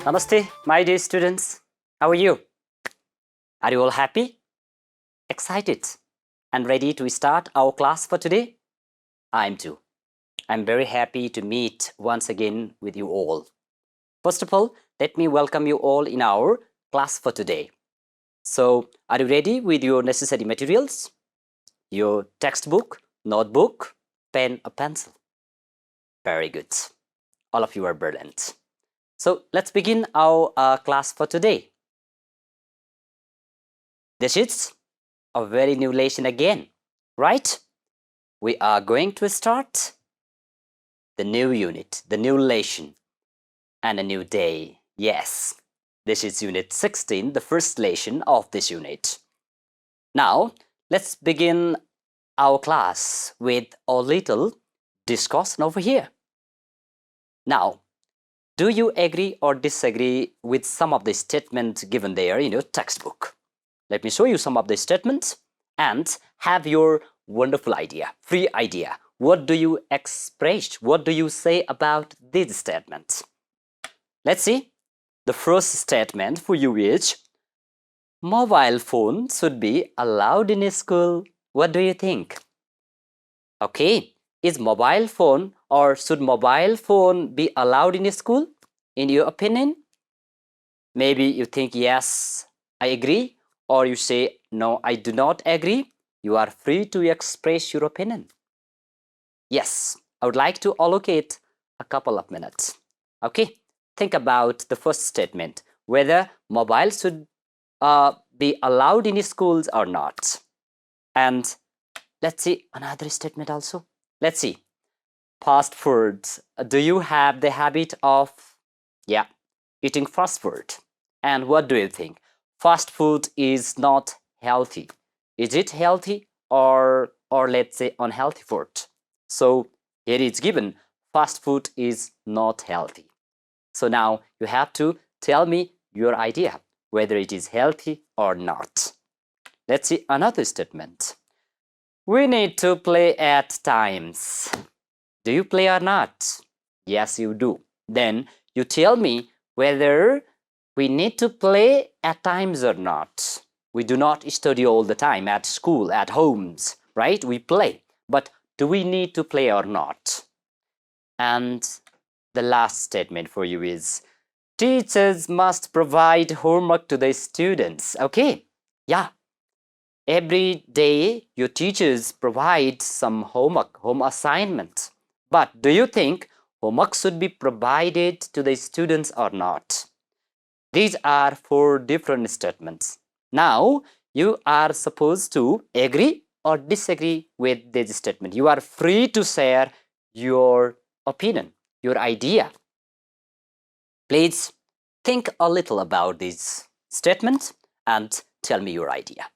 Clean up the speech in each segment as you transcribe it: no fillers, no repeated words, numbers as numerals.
Namaste, my dear students. How are you? Are you all happy, excited, and ready to start our class for today? I'm too. I'm very happy to meet once again with you all. First of all, let me welcome you all in our class for today. So, are you ready with your necessary materials? Your textbook, notebook, pen, or pencil? Very good. All of you are brilliant. So, let's begin our class for today. This is a very new lesson again, right? We are going to start the new unit, the new lesson, and a new day. Yes, this is unit 16, the first lesson of this unit. Now, let's begin our class with a little discussion over here. Now, do you agree or disagree with some of the statements given there in your textbook? Let me show you some of the statements and have your wonderful idea, free idea. What do you express? What do you say about these statements? Let's see. The first statement for you is, mobile phone should be allowed in school. What do you think? Okay, is mobile phone or should mobile phone be allowed in school? In your opinion? Maybe you think, yes, I agree, or you say, no, I do not agree. You are free to express your opinion. Yes, I would like to allocate a couple of minutes. Okay, think about the first statement, whether mobile should be allowed in schools or not. And let's see another statement also. Let's see. Fast foods. Do you have the habit of, eating fast food? And what do you think? Fast food is not healthy. Is it healthy or let's say unhealthy food? So here it's given, fast food is not healthy. So now you have to tell me your idea, whether it is healthy or not. Let's see another statement. We need to play at times. Do you play or not? Yes, you do. Then you tell me whether we need to play at times or not. We do not study all the time at school, at homes, right? We play. But do we need to play or not? And the last statement for you is, teachers must provide homework to the students. Okay, yeah. Every day your teachers provide some homework, home assignment. But do you think homework should be provided to the students or not? These are 4 different statements. Now, you are supposed to agree or disagree with this statement. You are free to share your opinion, your idea. Please think a little about this statement and tell me your idea.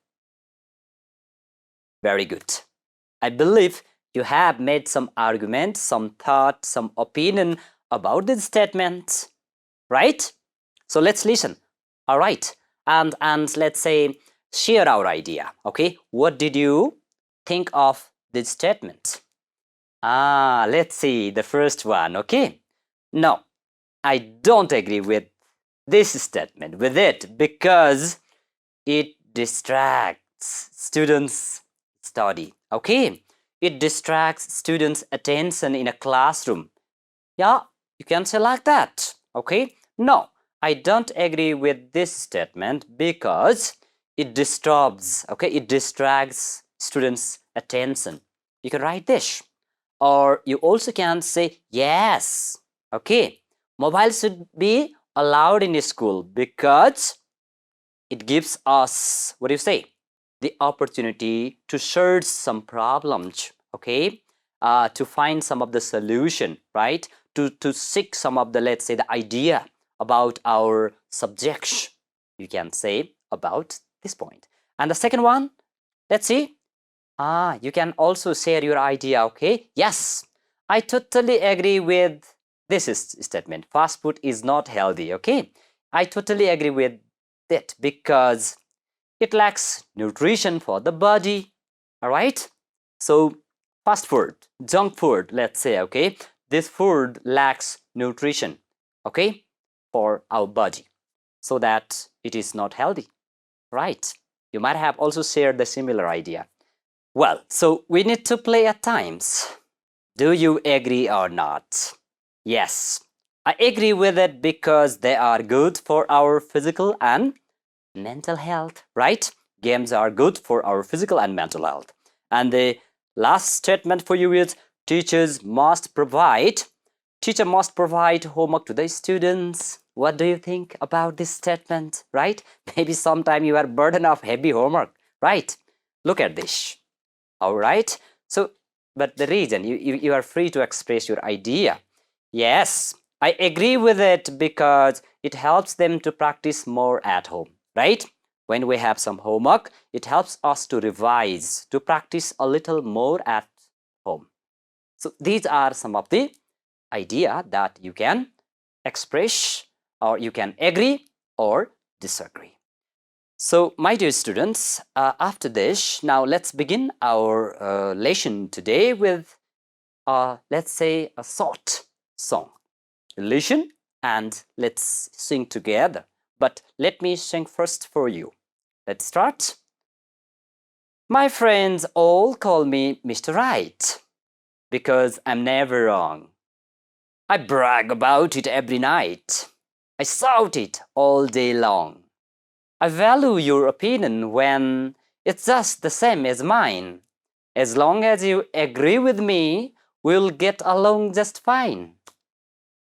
Very good. I believe you have made some argument, some thought, some opinion about this statement, right? So let's listen. All right. And let's say share our idea. Okay. What did you think of this statement? Let's see the first one. Okay. No, I don't agree with this statement, with it, because it distracts students' study. Okay. It distracts students' attention in a classroom. Yeah, you can say like that. Okay. No, I don't agree with this statement because it disturbs, okay, it distracts students' attention. You can write this. Or you also can say, yes, okay, mobile should be allowed in school because it gives us, what do you say, the opportunity to search some problems, okay, to find some of the solution, right, to seek some of the, let's say, the idea about our subjects, you can say about this point. And the second one, let's see, you can also share your idea, okay? Yes, I totally agree with this statement. Fast food is not healthy, okay? I totally agree with it because it lacks nutrition for the body, all right? So fast food, junk food, let's say, okay? This food lacks nutrition, okay? for our body so that it is not healthy, right? You might have also shared the similar idea. Well, so we need to play at times. Do you agree or not? Yes, I agree with it because they are good for our physical and mental health, right? Games are good for our physical and mental health. And the last statement for you is teacher must provide homework to the students. What do you think about this statement, right? Maybe sometime you are burden of heavy homework, right? Look at this. All right. So, but the reason you are free to express your idea. Yes, I agree with it because it helps them to practice more at home, right? When we have some homework, it helps us to revise, to practice a little more at home. So these are some of the idea that you can express, or you can agree or disagree. So my dear students, after this, now let's begin our lesson today with, let's say, a short song. Listen and let's sing together. But let me sing first for you. Let's start. My friends all call me Mr. Right because I'm never wrong. I brag about it every night. I shout it all day long. I value your opinion when it's just the same as mine. As long as you agree with me, we'll get along just fine.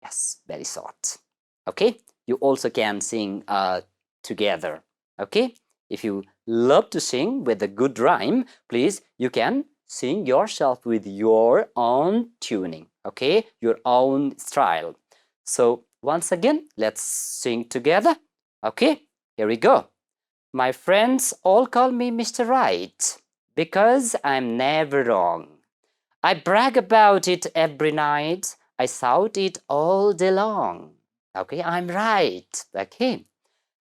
Yes, very short. Okay, you also can sing together. Okay, if you love to sing with a good rhyme, please, you can sing yourself with your own tuning. Okay, your own style. So once again, let's sing together. Okay, here we go. My friends all call me Mr. Right because I'm never wrong. I brag about it every night. I shout it all day long. Okay, I'm right. Okay.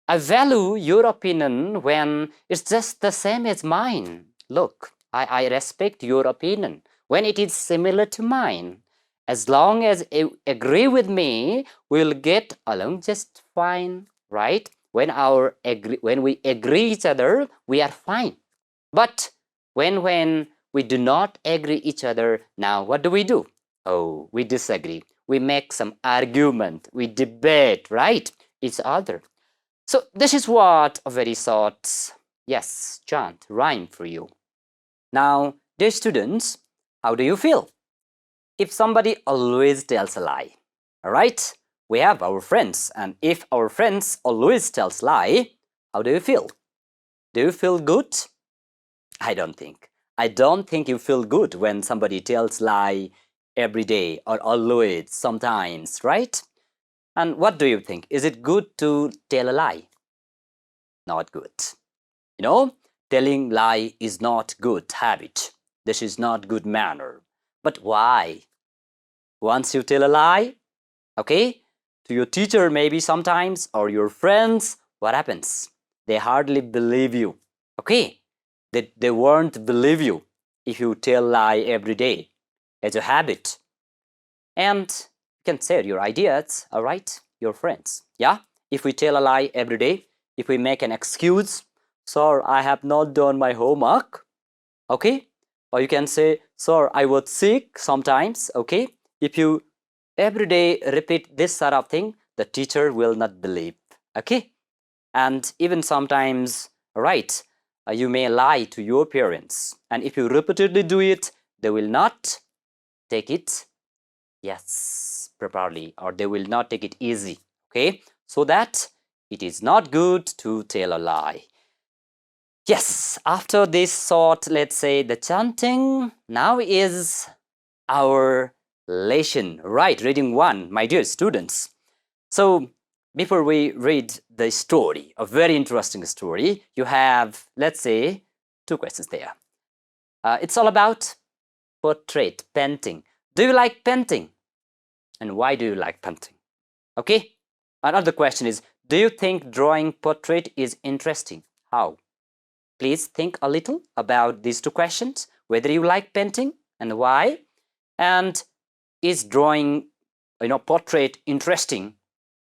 I value your opinion when it's just the same as mine. Look, I respect your opinion when it is similar to mine. As long as you agree with me, we'll get along just fine, right? When we agree each other, we are fine. But when we do not agree each other, now what do? Oh, we disagree. We make some argument. We debate, right? Each other. So this is what a very short, yes, chant rhyme for you. Now, dear students, how do you feel? If somebody always tells a lie, all right? We have our friends, and if our friends always tells lie, how do you feel? Do you feel good? I don't think. I don't think you feel good when somebody tells lie every day or always, sometimes, right? And what do you think? Is it good to tell a lie? Not good. You know, telling lie is not good habit. This is not good manner. But why? Once you tell a lie, okay, to your teacher maybe sometimes or your friends, what happens? They hardly believe you. Okay, they won't believe you if you tell lie every day as a habit. And you can share your ideas, all right, your friends. Yeah, if we tell a lie every day, if we make an excuse, sir, I have not done my homework, okay? Or you can say, sir, I was sick sometimes, okay? If you every day repeat this sort of thing, the teacher will not believe, okay? And even sometimes, right, you may lie to your parents. And if you repeatedly do it, they will not take it, yes, properly, or they will not take it easy, okay? So that it is not good to tell a lie. Yes, after this short, let's say, the chanting, now is our lesson, right? Reading one, my dear students. So before we read the story, a very interesting story, you have, let's say, two questions there. It's all about portrait painting. Do you like painting? And why do you like painting? Okay. Another question is, do you think drawing portrait is interesting? How? Please think a little about these two questions, whether you like painting and why, and is drawing, portrait interesting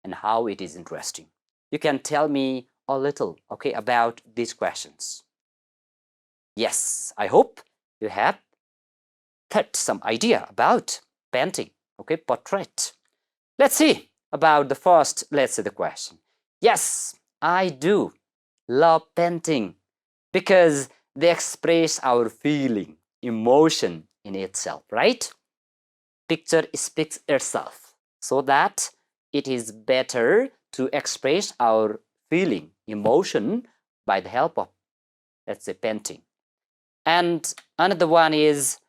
and how it is interesting. You can tell me a little, okay, about these questions. Yes, I hope you have got some idea about painting, okay, portrait. Let's see about the first, let's say the question. Yes, I do love painting because they express our feeling, emotion in itself, right? Picture speaks itself, so that it is better to express our feeling, emotion by the help of, let's say, painting. And another one is,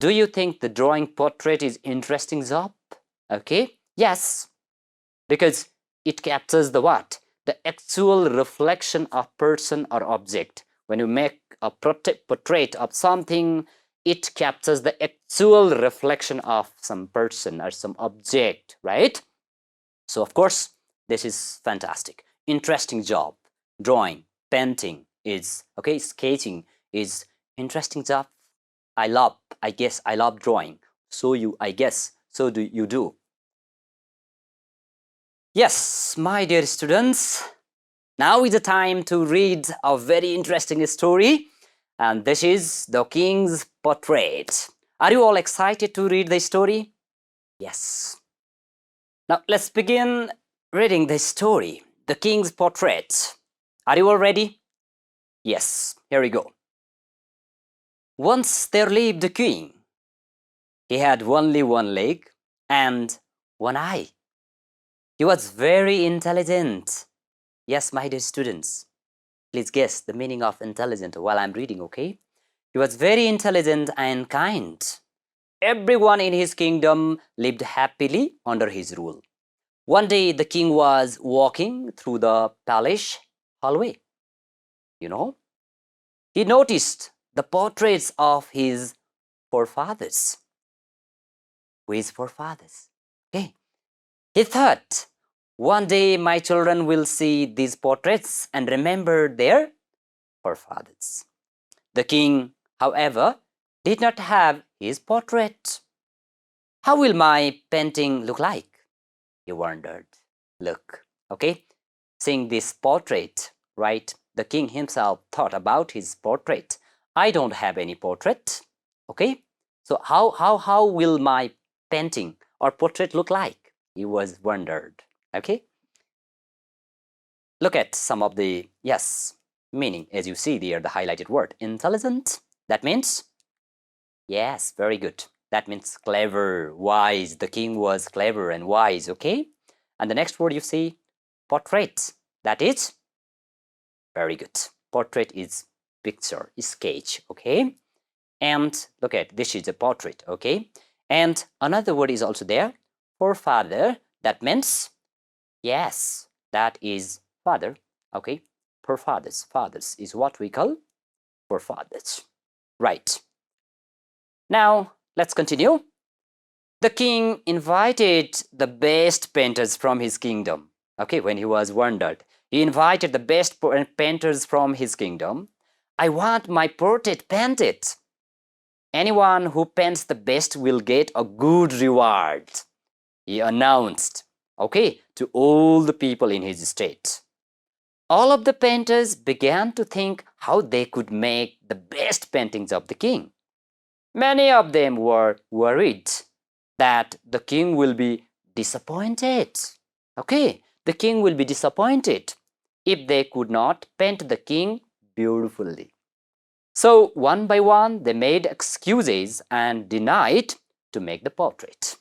do you think the drawing portrait is interesting job? Okay, yes, because it captures the what? The actual reflection of person or object. When you make a portrait of something, it captures the actual reflection of some person or some object, right? So of course, this is fantastic. Interesting job. Drawing, painting is, okay, sketching is interesting job. I love drawing. So I guess, so do you do. Yes, my dear students, now is the time to read a very interesting story, and this is The King's Portrait. Are you all excited to read the story? Yes. Now let's begin reading the story, The King's Portrait. Are you all ready? Yes, here we go. Once there lived a king. He had only one leg and one eye. He was very intelligent. Yes, my dear students, please guess the meaning of intelligent while I'm reading, okay? He was very intelligent and kind. Everyone in his kingdom lived happily under his rule. One day, the king was walking through the palace hallway. He noticed the portraits of his forefathers. Who is forefathers? Okay. He thought, one day my children will see these portraits and remember their forefathers. The king, however, did not have his portrait. How will my painting look like? He wondered. Look, okay, seeing this portrait, right? The king himself thought about his portrait. I don't have any portrait, okay? So how will my painting or portrait look like? He was wondered, okay? Look at some of the, yes, meaning, as you see there, the highlighted word, intelligent. That means, yes, very good. That means clever, wise. The king was clever and wise, okay? And the next word you see, portrait. That is, very good. Portrait is picture, is sketch, okay? And look at, this is a portrait, okay? And another word is also there, forefather. That means, yes, that is father, okay? Forefathers, fathers is what we call forefathers, right? Now, let's continue. The king invited the best painters from his kingdom, okay, when he was wondered. He invited the best painters from his kingdom. I want my portrait painted. Anyone who paints the best will get a good reward, he announced, okay, to all the people in his state. All of the painters began to think how they could make the best paintings of the king. Many of them were worried that the king will be disappointed. Okay, the king will be disappointed if they could not paint the king beautifully. So one by one, they made excuses and denied to make the portrait.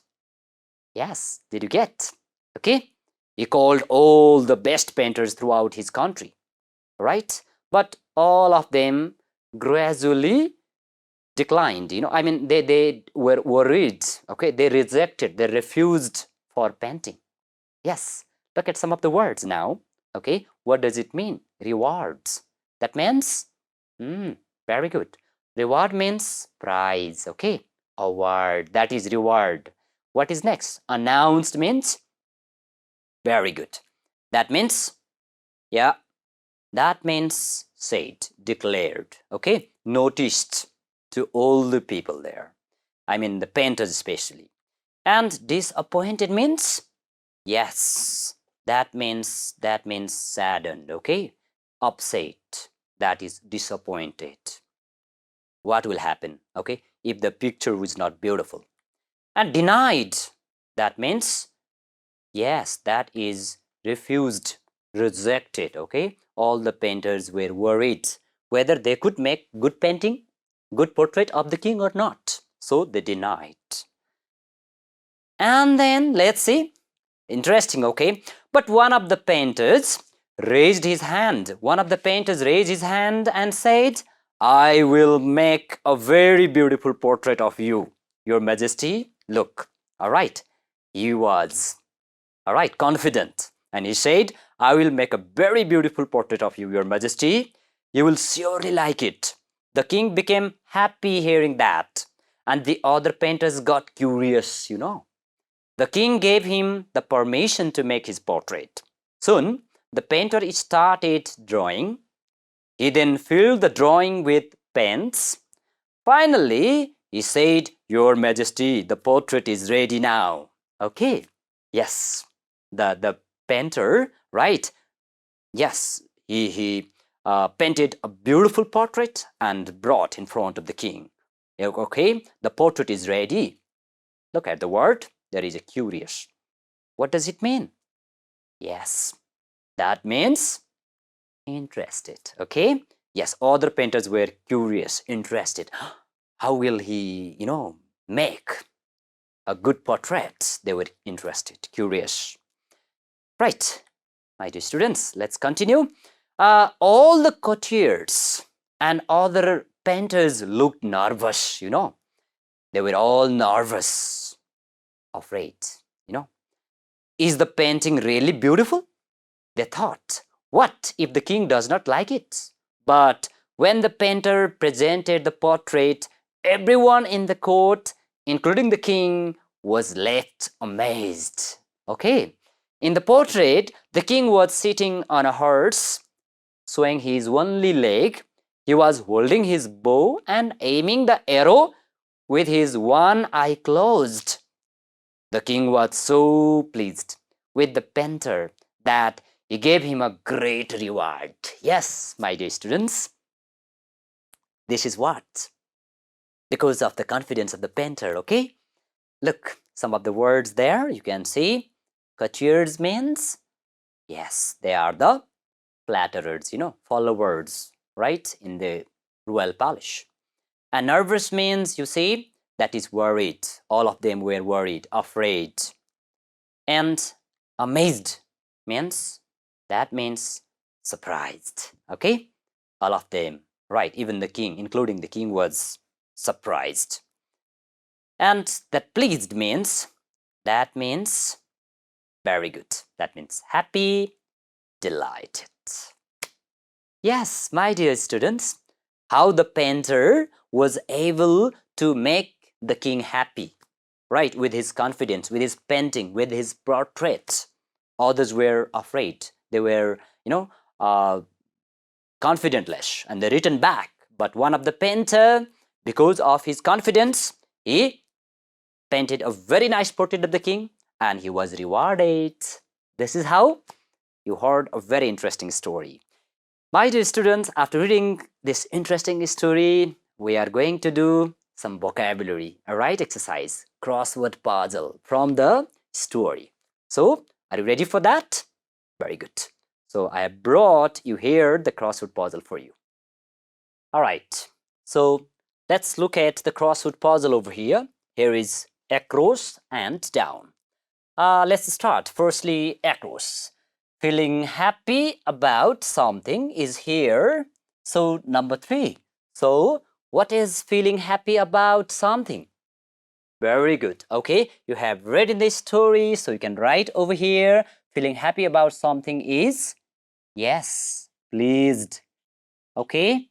Yes, did you get? Okay, he called all the best painters throughout his country, right? But all of them gradually declined. I mean, they were worried. Okay, they rejected, they refused for painting. Yes, look at some of the words now. Okay, what does it mean? Rewards. That means, very good. Reward means prize. Okay, award. That is reward. What is next? Announced means, very good. That means, yeah, that means said, declared. Okay, noticed to all the people there. I mean, the painters especially. And disappointed means, yes, That means saddened, okay? Upset, that is disappointed. What will happen, okay, if the picture was not beautiful? And denied, that means, yes, that is refused, rejected, okay? All the painters were worried whether they could make good painting, good portrait of the king or not. So they denied. And then let's see, interesting, okay? But one of the painters raised his hand. One of the painters raised his hand and said, I will make a very beautiful portrait of you, Your Majesty. Look, all right. He was, all right, confident. And he said, I will make a very beautiful portrait of you, Your Majesty. You will surely like it. The king became happy hearing that. And the other painters got curious, you know. The king gave him the permission to make his portrait. Soon, the painter started drawing. He then filled the drawing with paints. Finally, he said, Your Majesty, the portrait is ready now. Okay, yes, the painter, right? Yes, he painted a beautiful portrait and brought in front of the king. Okay, the portrait is ready. Look at the word. There is a curious. What does it mean? Yes, that means interested. Okay. Yes, other painters were curious, interested. How will he, make a good portrait? They were interested, curious. Right, my dear students, let's continue. All the courtiers and other painters looked nervous, They were all nervous, afraid, Is the painting really beautiful? They thought, what if the king does not like it? But when the painter presented the portrait, everyone in the court, including the king, was left amazed. Okay, in the portrait, the king was sitting on a horse, swaying his only leg. He was holding his bow and aiming the arrow with his one eye closed. The king was so pleased with the painter that he gave him a great reward. Yes, my dear students, this is what? Because of the confidence of the painter, okay? Look, some of the words there you can see. Courtiers means, yes, they are the flatterers, followers, right, in the royal palace. And nervous means, you see, that is worried. All of them were worried, afraid. And amazed means, that means surprised. Okay? All of them, right? Even the king, including the king, was surprised. And that pleased means, that means very good. That means happy, delighted. Yes, my dear students, how the painter was able to make the king happy, right? With his confidence, with his painting, with his portrait. Others were afraid. They were, confidentless, and they written back. But one of the painter, because of his confidence, he painted a very nice portrait of the king, and he was rewarded. This is how you heard a very interesting story. My dear students, after reading this interesting story, we are going to do some vocabulary, a right exercise, crossword puzzle from the story. So, are you ready for that? Very good. So, I have brought you here the crossword puzzle for you. All right. So, let's look at the crossword puzzle over here. Here is across and down. Let's start. Firstly, across. Feeling happy about something is here. So, number 3. So, what is feeling happy about something? Very good. Okay, you have read in this story, so you can write over here. Feeling happy about something is, yes, pleased. Okay?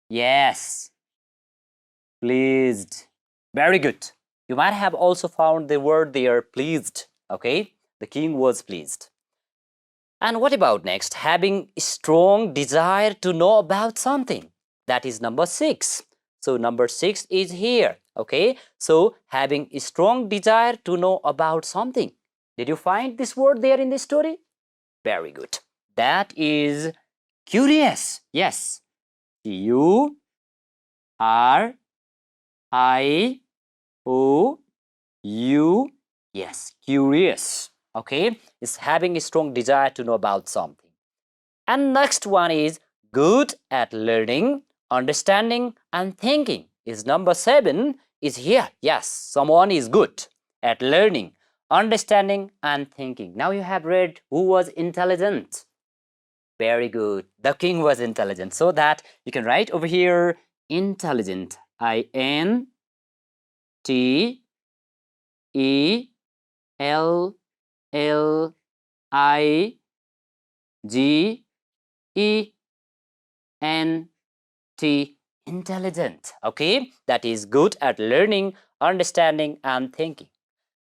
Yes, pleased. Very good. You might have also found the word there, pleased. Okay? The king was pleased. And what about next? Having strong desire to know about something. That is number 6. So number 6 is here. Okay? So having a strong desire to know about something. Did you find this word there in the story? Very good. That is curious. Yes. Curious. Yes, curious. Okay, it's having a strong desire to know about something. And next one is good at learning, understanding, and thinking. Is number 7 is here. Yes, someone is good at learning, understanding, and thinking. Now you have read who was intelligent. Very good. The king was intelligent. So that you can write over here intelligent. I-N-T-E-L-L-I-G-E-N-T. Intelligent. Okay, that is good at learning, understanding, and thinking.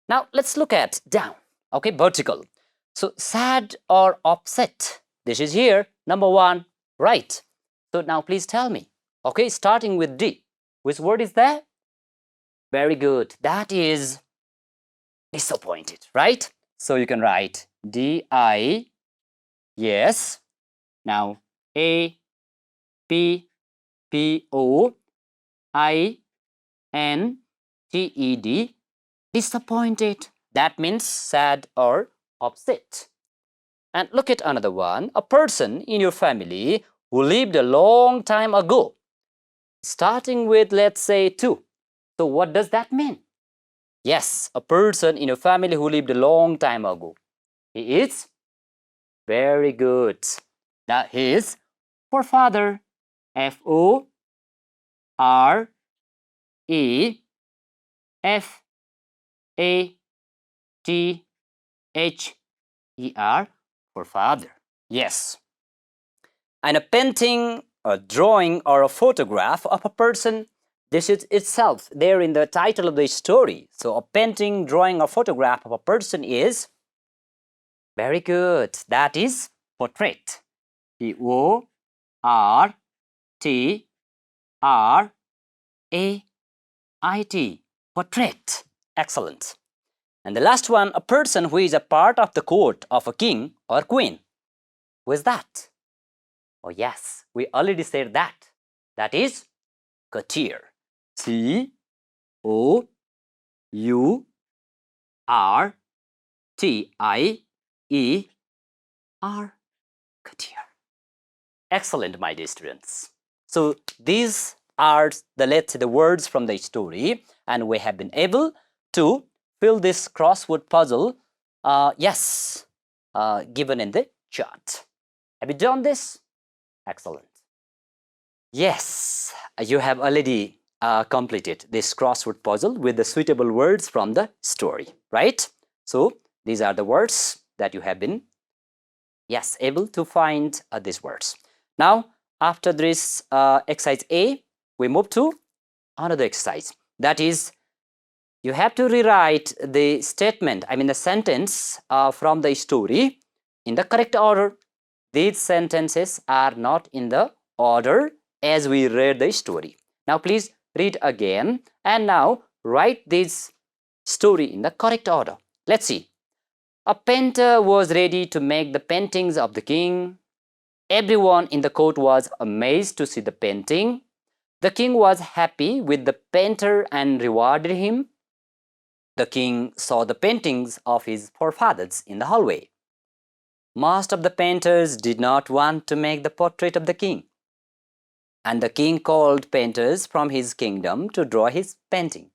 Now let's look at down. Okay, vertical. So sad or upset. This is here. Number 1, right. So now please tell me. Okay, starting with D. Which word is that? Very good. That is disappointed, right? So you can write D-I, yes. Now A-P-P-O-I-N-T-E-D, disappointed. That means sad or upset. And look at another one. A person in your family who lived a long time ago. Starting with, let's say, 2. So what does that mean? Yes, a person in your family who lived a long time ago. He is very good. That is forefather. F-O-R-E-F-A-T-H-E-R, forefather. Yes. And a painting, a drawing, or a photograph of a person, this is itself there in the title of the story. So a painting, drawing, or photograph of a person is very good. That is portrait. P-O-R-T-R-A-I-T. Portrait. Excellent. And the last one, a person who is a part of the court of a king or queen. Who is that? Oh yes, we already said that. That is courtier. C-O-U-R-T-I-E-R. Courtier. Excellent, my dear students. So these are the words from the story, and we have been able to fill this crossword puzzle, given in the chart. Have you done this? Excellent. Yes, you have already completed this crossword puzzle with the suitable words from the story, right? So these are the words that you have been, able to find these words. Now, after this exercise A, we move to another exercise. That is, you have to rewrite the statement, the sentence from the story in the correct order. These sentences are not in the order as we read the story. Now please read again and now write this story in the correct order. Let's see. A painter was ready to make the paintings of the king. Everyone in the court was amazed to see the painting. The king was happy with the painter and rewarded him. The king saw the paintings of his forefathers in the hallway. Most of the painters did not want to make the portrait of the king, and the king called painters from his kingdom to draw his painting.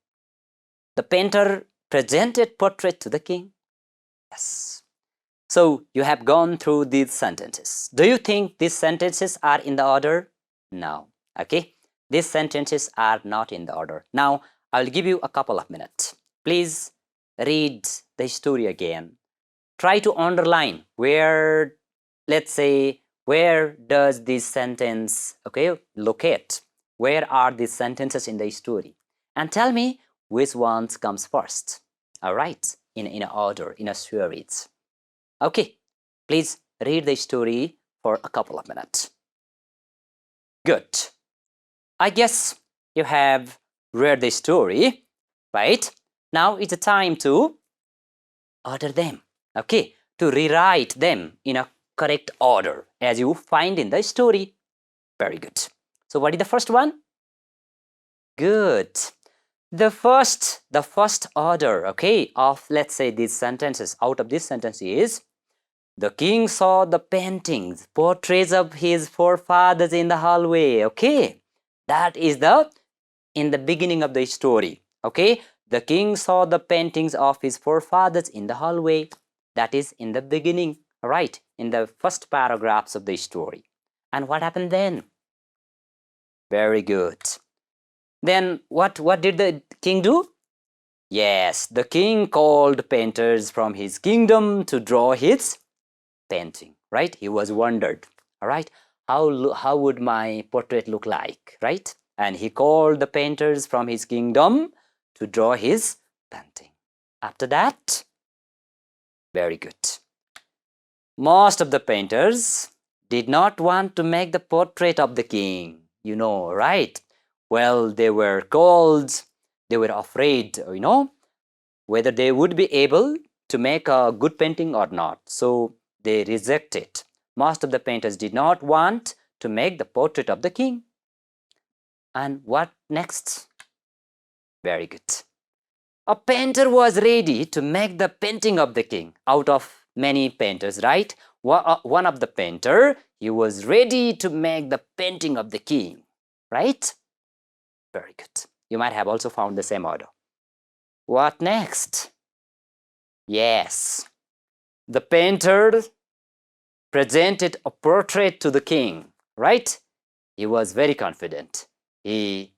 The painter presented portrait to the king. Yes. So you have gone through these sentences. Do you think these sentences are in the order? No. Okay. These sentences are not in the order. Now I'll give you a couple of minutes. Please read the story again. Try to underline where, let's say, where does this sentence, locate? Where are these sentences in the story? And tell me which ones comes first. All right, in order, in a series. Okay, please read the story for a couple of minutes. Good. I guess you have read the story, right? Now it's time to order them. okay, to rewrite them in a correct order as you find in the story. Very good. So what is the first one? Good. The first order, okay, of, let's say, these sentences, out of this sentence is, the king saw the paintings, portraits of his forefathers in the hallway, okay. That is in the beginning of the story, okay. The king saw the paintings of his forefathers in the hallway. That is in the beginning, right, in the first paragraphs of the story. And what happened then? Very good. Then what did the king do? Yes, the king called painters from his kingdom to draw his painting, right? He was wondered, all right, how would my portrait look like, right? And he called the painters from his kingdom to draw his painting. After that, very good. Most of the painters did not want to make the portrait of the king, you know, right? Well, they were cold, they were afraid, you know, whether they would be able to make a good painting or not. So they rejected. Most of the painters did not want to make the portrait of the king. And what next? Very good. A painter was ready to make the painting of the king out of many painters, right? One of the painter, he was ready to make the painting of the king, right? Very good. You might have also found the same order. What next? Yes, the painter presented a portrait to the king, right? He was very confident. He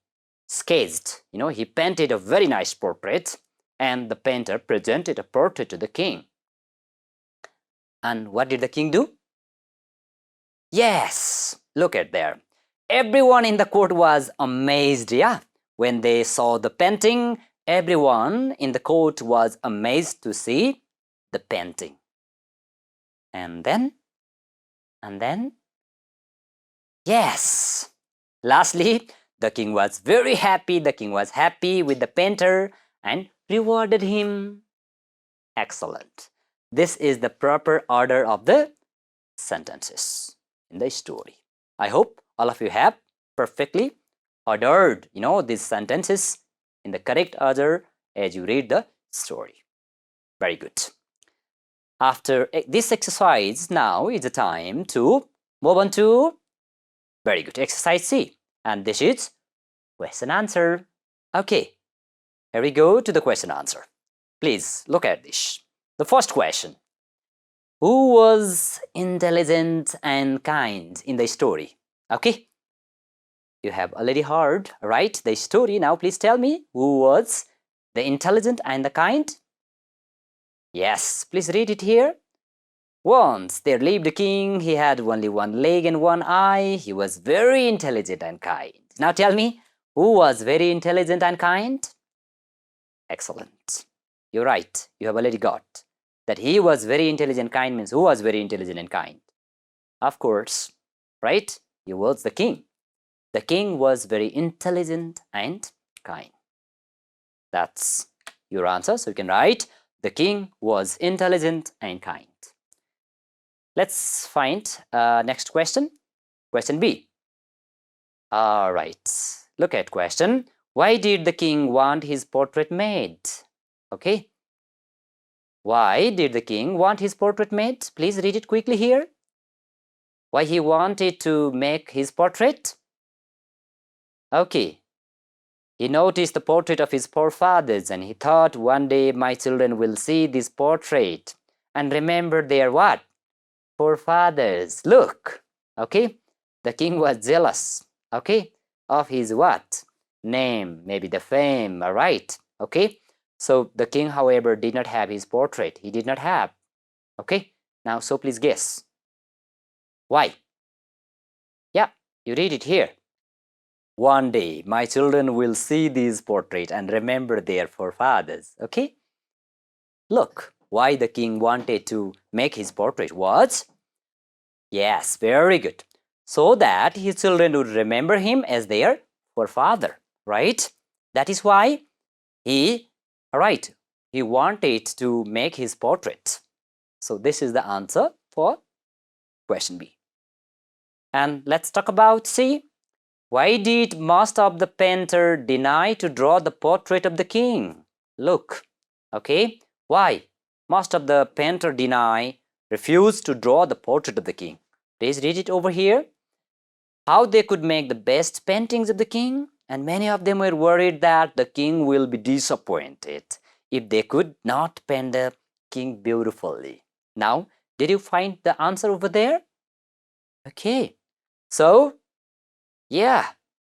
sketched, you know, he painted a very nice portrait, and the painter presented a portrait to the king. And what did the king do? Yes, look at there. Everyone in the court was amazed, yeah. When they saw the painting, everyone in the court was amazed to see the painting. And then, yes, lastly, the king was very happy. The king was happy with the painter and rewarded him. Excellent. This is the proper order of the sentences in the story. I hope all of you have perfectly ordered, you know, these sentences in the correct order as you read the story. Very good. After this exercise, now is the time to move on to, very good, exercise C. And this is question answer. Okay, here we go to the question answer. Please look at this. The first question. Who was intelligent and kind in the story? Okay, you have already heard, right, the story. Now please tell me, who was the intelligent and the kind? Yes, please read it here. Once there lived a king. He had only one leg and one eye. He was very intelligent and kind. Now tell me, who was very intelligent and kind? Excellent. You're right. You have already got that he was very intelligent and kind means who was very intelligent and kind? Of course, right? He was the king. The king was very intelligent and kind. That's your answer. So you can write, the king was intelligent and kind. Let's find next question. Question B. All right. Look at question. Why did the king want his portrait made? Okay. Why did the king want his portrait made? Please read it quickly here. Why he wanted to make his portrait? Okay. He noticed the portrait of his forefathers and he thought, one day my children will see this portrait and remember their what? Forefathers. Look. Okay. The king was jealous. Okay. Of his what? Name. Maybe the fame. All right. Okay. So the king, however, did not have his portrait. He did not have. Okay. Now, so please guess. Why? Yeah. You read it here. One day my children will see this portrait and remember their forefathers. Okay. Look. Why the king wanted to make his portrait was, yes, very good, so that his children would remember him as their forefather, right? That is why he wanted to make his portrait. So this is the answer for question B. And let's talk about C. Why did master of the painter deny to draw the portrait of the king? Look, okay, why? Master of the painter refused to draw the portrait of the king. Please read it over here. How they could make the best paintings of the king, and many of them were worried that the king will be disappointed if they could not paint the king beautifully. Now, did you find the answer over there? Okay, so yeah,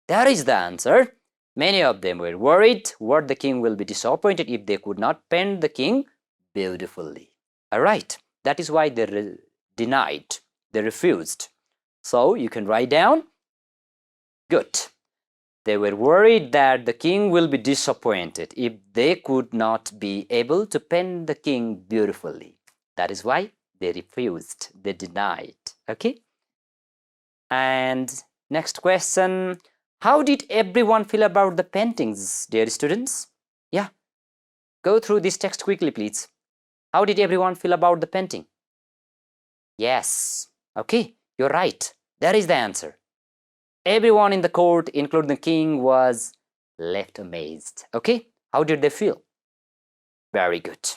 that is the answer. Many of them were worried what the king will be disappointed if they could not paint the king beautifully. All right, that is why they denied, they refused. So you can write down, good. They were worried that the king will be disappointed if they could not be able to paint the king beautifully. That is why they refused, they denied. Okay? And next question, how did everyone feel about the paintings, dear students? Yeah, go through this text quickly, please. How did everyone feel about the painting? Yes, okay, you're right. That is the answer. Everyone in the court, including the king, was left amazed. Okay, how did they feel? Very good.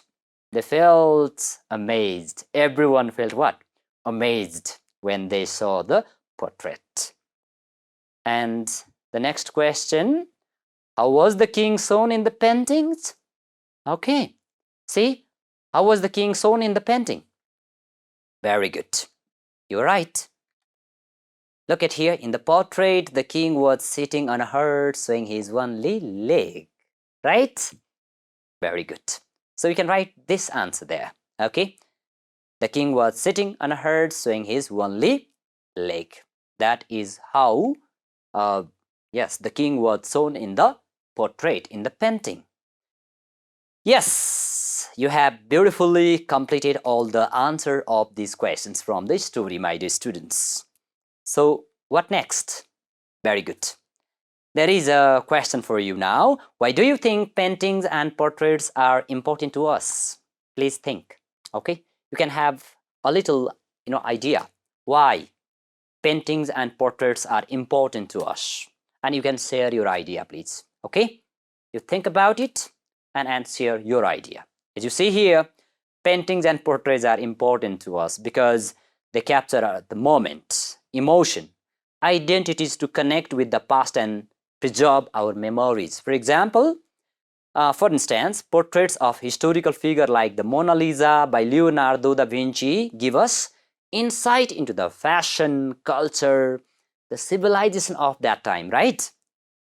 They felt amazed. Everyone felt what? Amazed when they saw the portrait. And the next question, how was the king shown in the paintings? Okay, see, how was the king shown in the painting? Very good. You're right. Look at here, in the portrait, the king was sitting on a horse, swinging his only leg, right? Very good. So you can write this answer there, okay? The king was sitting on a horse, swinging his only leg. That is how, yes, the king was shown in the portrait, in the painting. Yes, you have beautifully completed all the answer of these questions from the story, my dear students. So what next? Very good. There is a question for you now. Why do you think paintings and portraits are important to us? Please think, okay? You can have a little, idea why paintings and portraits are important to us. And you can share your idea, please, okay? You think about it and share your idea. As you see here, paintings and portraits are important to us because they capture the moment, emotion, identities to connect with the past and preserve our memories. For example, for instance, portraits of historical figures like the Mona Lisa by Leonardo da Vinci give us insight into the fashion, culture, the civilization of that time, right?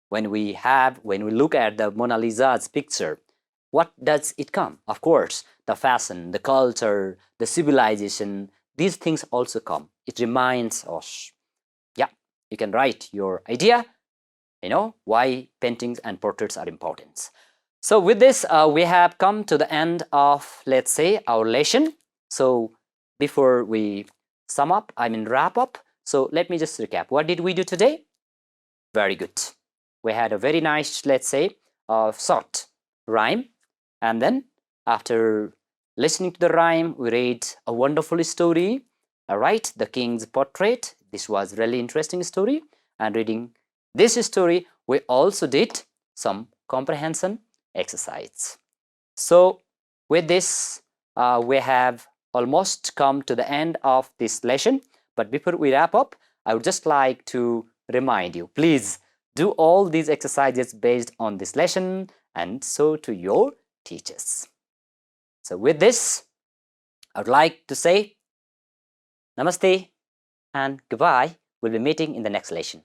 When we look at the Mona Lisa's picture, what does it come? Of course, the fashion, the culture, the civilization, these things also come. It reminds us. Yeah, you can write your idea, why paintings and portraits are important. So with this, we have come to the end of, let's say, our lesson. So before we wrap up, so let me just recap. What did we do today? Very good. We had a very nice, let's say, short rhyme. And then after listening to the rhyme, we read a wonderful story. All right, The King's Portrait. This was really interesting story. And reading this story, we also did some comprehension exercise. So with this, we have almost come to the end of this lesson. But before we wrap up, I would just like to remind you, please do all these exercises based on this lesson and show to your teachers. So with this, I would like to say namaste and goodbye. We'll be meeting in the next lesson.